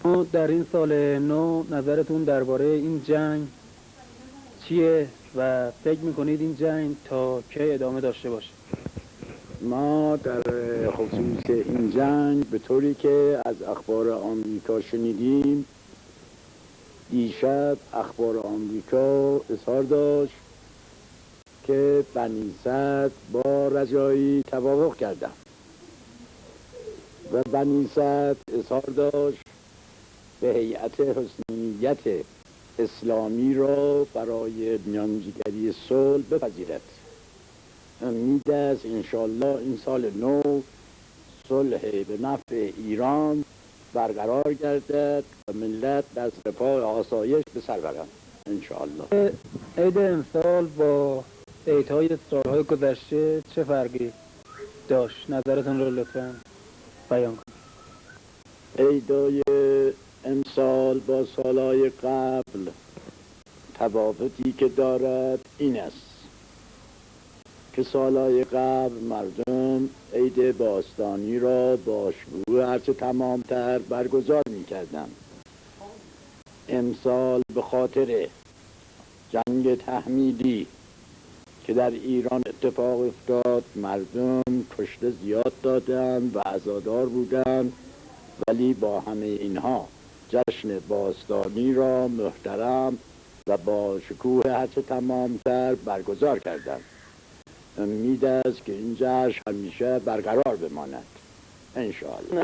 ما در این سال نو نظرتون درباره این جنگ چیه و فکر میکنید این جنگ تا کی ادامه داشته باشه؟ ما در خصوص این جنگ به طوری که از اخبار آمریکا شنیدیم، دیشب اخبار آمریکا اظهار داشت که بنی اسد با رجایی توافق کردند و بنی اسد اظهار داشت به هیئت حسنیت اسلامی را برای میانجیگری صلح بپذیرد. امید است انشاءالله این سال نو صلح به نفع ایران برقرار گردد و ملت از رفاه آسایش به سر برند انشاءالله. عید امسال با عیدهای سالهای گذشته چه فرقی داشت؟ نظرتون رو لطفا بیان کنید. عیدهای امسال با سالهای قبل تفاوتی که دارد این است که سالهای قبل مردم عید باستانی را با شکوه هرچه تمامتر برگزار می‌کردند. امسال به خاطر جنگ تحمیلی که در ایران اتفاق افتاد مردم کشته زیاد دادند و عزادار بودند، ولی با همه اینها جشن باستانی را محترم و با شکوه هرچه تمامتر برگزار کردند. امید است که این جشن همیشه برقرار بماند انشاءالله.